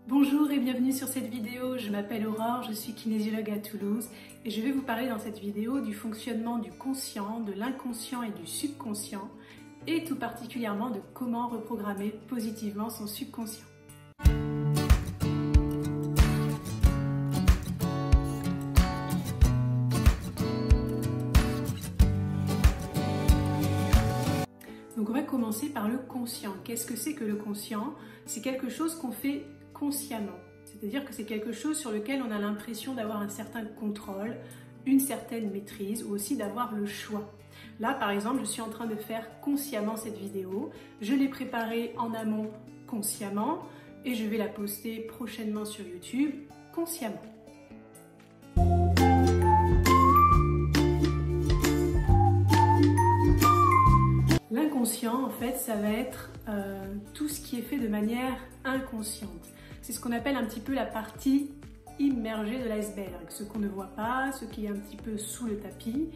Bonjour et bienvenue sur cette vidéo, je m'appelle Aurore, je suis kinésiologue à Toulouse et je vais vous parler dans cette vidéo du fonctionnement du conscient, de l'inconscient et du subconscient et tout particulièrement de comment reprogrammer positivement son subconscient. Donc on va commencer par le conscient. Qu'est-ce que c'est que le conscient? C'est quelque chose qu'on fait consciemment. C'est-à-dire que c'est quelque chose sur lequel on a l'impression d'avoir un certain contrôle, une certaine maîtrise ou aussi d'avoir le choix. Là, par exemple, je suis en train de faire consciemment cette vidéo. Je l'ai préparée en amont consciemment et je vais la poster prochainement sur YouTube consciemment. L'inconscient, en fait, ça va être tout ce qui est fait de manière inconsciente. C'est ce qu'on appelle un petit peu la partie immergée de l'iceberg, ce qu'on ne voit pas, ce qui est un petit peu sous le tapis,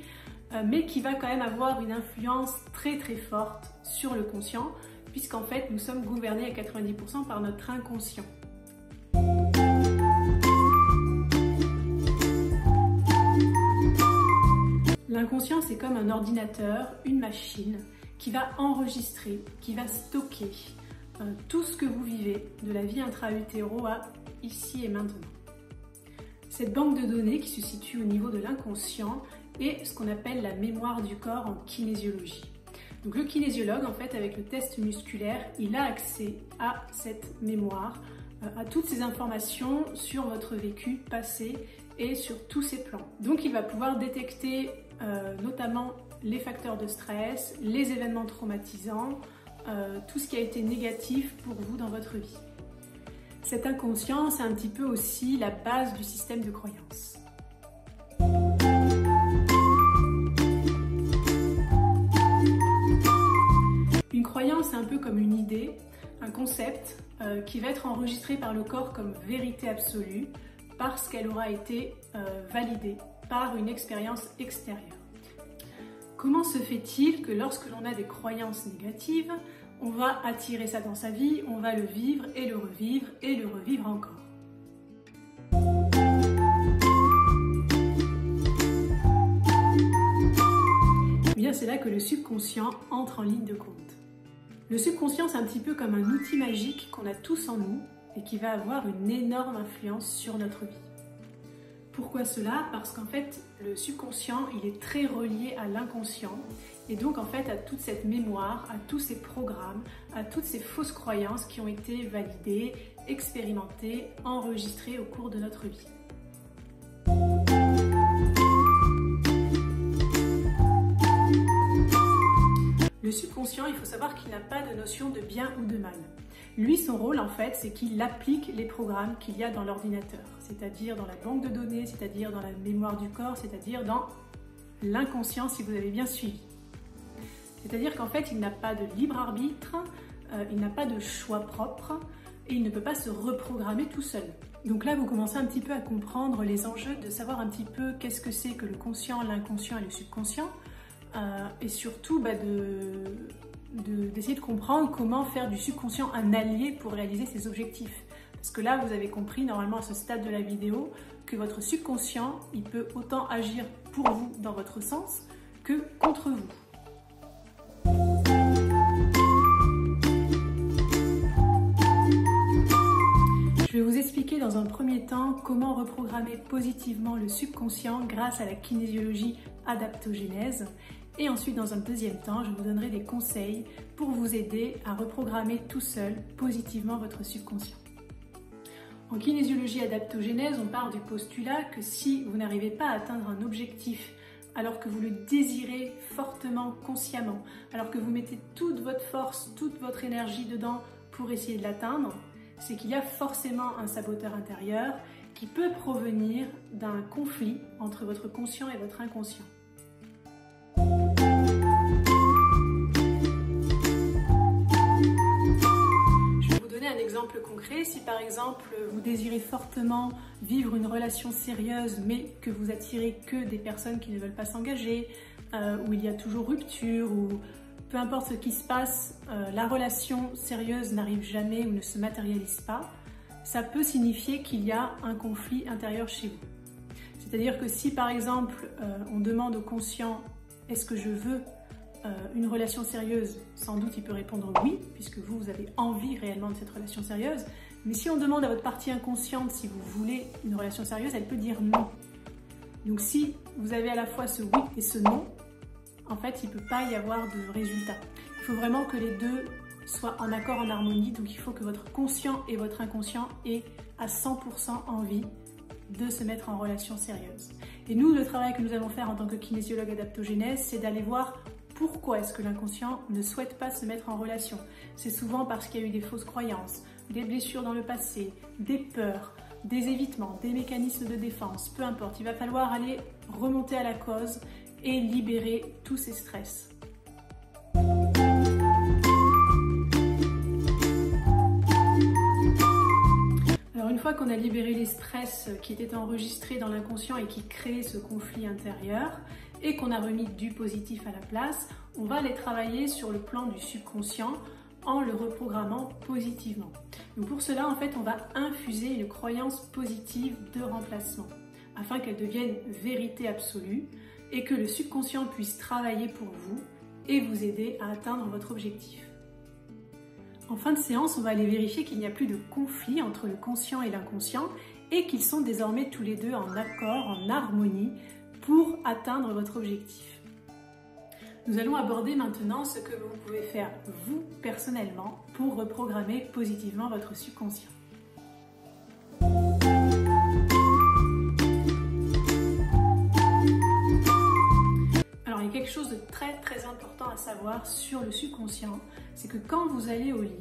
mais qui va quand même avoir une influence très très forte sur le conscient, puisqu'en fait nous sommes gouvernés à 90% par notre inconscient. L'inconscient, c'est comme un ordinateur, une machine, qui va enregistrer, qui va stocker tout ce que vous vivez de la vie intra-utéro à ici et maintenant. Cette banque de données qui se situe au niveau de l'inconscient est ce qu'on appelle la mémoire du corps en kinésiologie. Donc le kinésiologue, en fait, avec le test musculaire, il a accès à cette mémoire, à toutes ces informations sur votre vécu passé et sur tous ces plans. Donc il va pouvoir détecter notamment les facteurs de stress, les événements traumatisants, tout ce qui a été négatif pour vous dans votre vie. Cet inconscient, c'est un petit peu aussi la base du système de croyance. Une croyance, c'est un peu comme une idée, un concept qui va être enregistré par le corps comme vérité absolue parce qu'elle aura été validée par une expérience extérieure. Comment se fait-il que lorsque l'on a des croyances négatives, on va attirer ça dans sa vie, on va le vivre et le revivre encore? Eh bien, c'est là que le subconscient entre en ligne de compte. Le subconscient, c'est un petit peu comme un outil magique qu'on a tous en nous et qui va avoir une énorme influence sur notre vie. Pourquoi cela? Parce qu'en fait, le subconscient, il est très relié à l'inconscient et donc en fait à toute cette mémoire, à tous ces programmes, à toutes ces fausses croyances qui ont été validées, expérimentées, enregistrées au cours de notre vie. Le subconscient, il faut savoir qu'il n'a pas de notion de bien ou de mal. Lui, son rôle, en fait, c'est qu'il applique les programmes qu'il y a dans l'ordinateur, c'est-à-dire dans la banque de données, c'est-à-dire dans la mémoire du corps, c'est-à-dire dans l'inconscient, si vous avez bien suivi. C'est-à-dire qu'en fait, il n'a pas de libre arbitre, il n'a pas de choix propre et il ne peut pas se reprogrammer tout seul. Donc là, vous commencez un petit peu à comprendre les enjeux, de savoir un petit peu qu'est-ce que c'est que le conscient, l'inconscient et le subconscient, et surtout d'essayer de comprendre comment faire du subconscient un allié pour réaliser ses objectifs. Parce que là, vous avez compris, normalement à ce stade de la vidéo, que votre subconscient, il peut autant agir pour vous dans votre sens que contre vous. Je vais vous expliquer dans un premier temps comment reprogrammer positivement le subconscient grâce à la kinésiologie adaptogénèse. Et ensuite, dans un deuxième temps, je vous donnerai des conseils pour vous aider à reprogrammer tout seul positivement votre subconscient. En kinésiologie adaptogénèse, on part du postulat que si vous n'arrivez pas à atteindre un objectif alors que vous le désirez fortement, consciemment, alors que vous mettez toute votre force, toute votre énergie dedans pour essayer de l'atteindre, c'est qu'il y a forcément un saboteur intérieur qui peut provenir d'un conflit entre votre conscient et votre inconscient. Un exemple concret, si par exemple vous désirez fortement vivre une relation sérieuse mais que vous attirez que des personnes qui ne veulent pas s'engager, où il y a toujours rupture, ou peu importe ce qui se passe, la relation sérieuse n'arrive jamais ou ne se matérialise pas, ça peut signifier qu'il y a un conflit intérieur chez vous. C'est-à-dire que si par exemple on demande au conscient « est-ce que je veux une relation sérieuse ?» sans doute il peut répondre oui, puisque vous avez envie réellement de cette relation sérieuse. Mais si on demande à votre partie inconsciente si vous voulez une relation sérieuse, elle peut dire non. Donc si vous avez à la fois ce oui et ce non, en fait il ne peut pas y avoir de résultat. Il faut vraiment que les deux soient en accord, en harmonie. Donc il faut que votre conscient et votre inconscient aient à 100% envie de se mettre en relation sérieuse. Et nous, le travail que nous allons faire en tant que kinésiologue adaptogénèse, c'est d'aller voir pourquoi est-ce que l'inconscient ne souhaite pas se mettre en relation. C'est souvent parce qu'il y a eu des fausses croyances, des blessures dans le passé, des peurs, des évitements, des mécanismes de défense, peu importe. Il va falloir aller remonter à la cause et libérer tous ces stress. Une fois qu'on a libéré les stress qui étaient enregistrés dans l'inconscient et qui créaient ce conflit intérieur et qu'on a remis du positif à la place, on va aller travailler sur le plan du subconscient en le reprogrammant positivement. Donc pour cela, en fait, on va infuser une croyance positive de remplacement afin qu'elle devienne vérité absolue et que le subconscient puisse travailler pour vous et vous aider à atteindre votre objectif. En fin de séance, on va aller vérifier qu'il n'y a plus de conflit entre le conscient et l'inconscient et qu'ils sont désormais tous les deux en accord, en harmonie pour atteindre votre objectif. Nous allons aborder maintenant ce que vous pouvez faire vous personnellement pour reprogrammer positivement votre subconscient. Alors il y a quelque chose de très important à savoir sur le subconscient, c'est que quand vous allez au lit,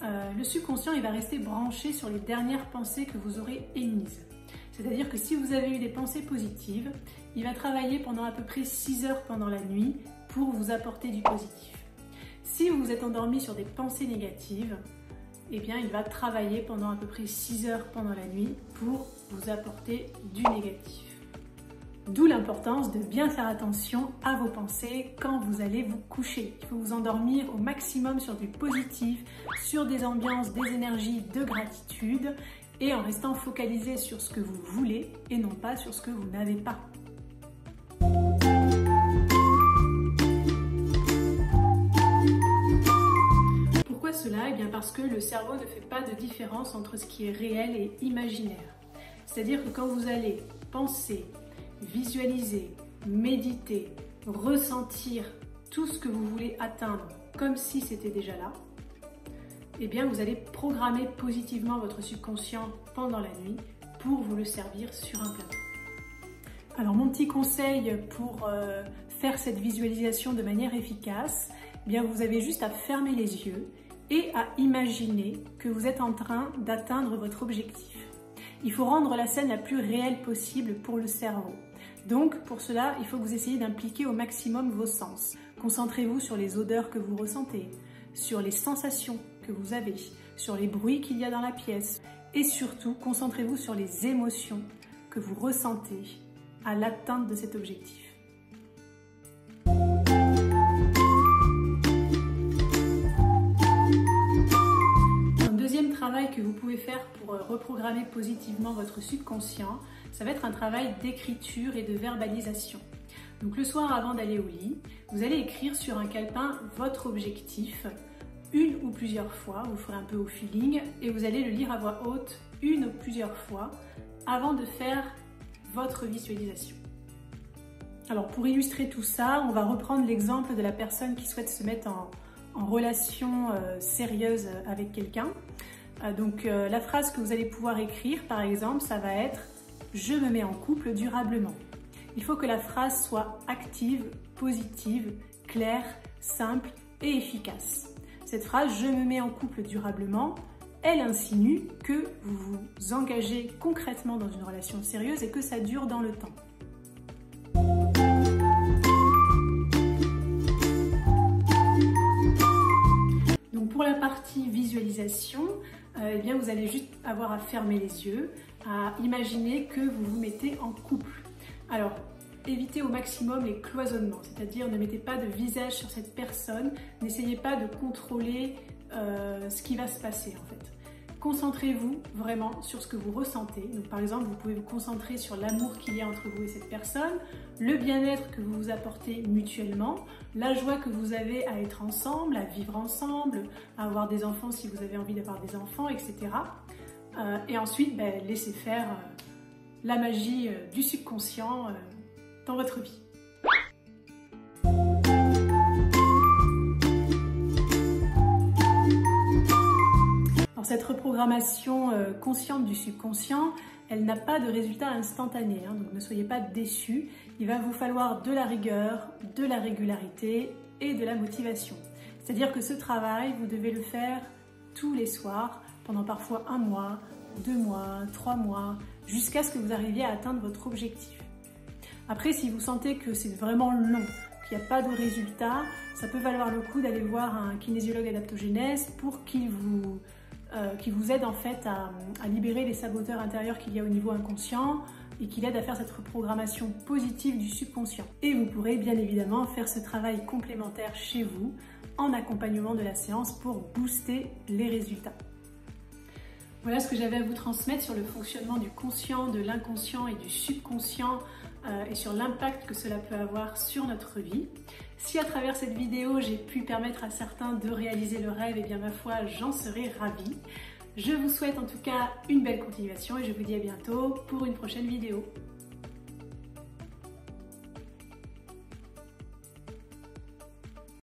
le subconscient il va rester branché sur les dernières pensées que vous aurez émises. C'est-à-dire que si vous avez eu des pensées positives, il va travailler pendant à peu près 6 heures pendant la nuit pour vous apporter du positif. Si vous vous êtes endormi sur des pensées négatives, eh bien il va travailler pendant à peu près 6 heures pendant la nuit pour vous apporter du négatif. D'où l'importance de bien faire attention à vos pensées quand vous allez vous coucher. Il faut vous endormir au maximum sur du positif, sur des ambiances, des énergies de gratitude et en restant focalisé sur ce que vous voulez et non pas sur ce que vous n'avez pas. Pourquoi cela? Eh bien parce que le cerveau ne fait pas de différence entre ce qui est réel et imaginaire. C'est-à-dire que quand vous allez penser, visualiser, méditer, ressentir tout ce que vous voulez atteindre comme si c'était déjà là, eh bien vous allez programmer positivement votre subconscient pendant la nuit pour vous le servir sur un plateau. Alors mon petit conseil pour faire cette visualisation de manière efficace, eh bien vous avez juste à fermer les yeux et à imaginer que vous êtes en train d'atteindre votre objectif. Il faut rendre la scène la plus réelle possible pour le cerveau. Donc, pour cela, il faut que vous essayiez d'impliquer au maximum vos sens. Concentrez-vous sur les odeurs que vous ressentez, sur les sensations que vous avez, sur les bruits qu'il y a dans la pièce et surtout, concentrez-vous sur les émotions que vous ressentez à l'atteinte de cet objectif. Travail que vous pouvez faire pour reprogrammer positivement votre subconscient, ça va être un travail d'écriture et de verbalisation. Donc le soir avant d'aller au lit, vous allez écrire sur un calepin votre objectif une ou plusieurs fois, vous ferez un peu au feeling et vous allez le lire à voix haute une ou plusieurs fois avant de faire votre visualisation. Alors pour illustrer tout ça, on va reprendre l'exemple de la personne qui souhaite se mettre en relation sérieuse avec quelqu'un. Donc la phrase que vous allez pouvoir écrire par exemple, ça va être « Je me mets en couple durablement ». Il faut que la phrase soit active, positive, claire, simple et efficace. Cette phrase « Je me mets en couple durablement », elle insinue que vous vous engagez concrètement dans une relation sérieuse et que ça dure dans le temps. Donc pour la partie visualisation, eh bien vous allez juste avoir à fermer les yeux, à imaginer que vous vous mettez en couple. Alors, évitez au maximum les cloisonnements, c'est-à-dire ne mettez pas de visage sur cette personne, n'essayez pas de contrôler ce qui va se passer en fait. Concentrez-vous vraiment sur ce que vous ressentez. Donc, par exemple, vous pouvez vous concentrer sur l'amour qu'il y a entre vous et cette personne, le bien-être que vous vous apportez mutuellement, la joie que vous avez à être ensemble, à vivre ensemble, à avoir des enfants si vous avez envie d'avoir des enfants, etc. Et ensuite, laissez faire la magie du subconscient dans votre vie. Cette reprogrammation consciente du subconscient, elle n'a pas de résultat instantané, donc ne soyez pas déçus. Il va vous falloir de la rigueur, de la régularité et de la motivation. C'est-à-dire que ce travail, vous devez le faire tous les soirs, pendant parfois 1 mois, 2 mois, 3 mois, jusqu'à ce que vous arriviez à atteindre votre objectif. Après, si vous sentez que c'est vraiment long, qu'il n'y a pas de résultat, ça peut valoir le coup d'aller voir un kinésiologue adaptogénèse pour qu'il vous aide en fait à libérer les saboteurs intérieurs qu'il y a au niveau inconscient et qu'il aide à faire cette reprogrammation positive du subconscient. Et vous pourrez bien évidemment faire ce travail complémentaire chez vous en accompagnement de la séance pour booster les résultats. Voilà ce que j'avais à vous transmettre sur le fonctionnement du conscient, de l'inconscient et du subconscient et sur l'impact que cela peut avoir sur notre vie. Si à travers cette vidéo j'ai pu permettre à certains de réaliser le rêve, et bien ma foi j'en serai ravie. Je vous souhaite en tout cas une belle continuation et je vous dis à bientôt pour une prochaine vidéo.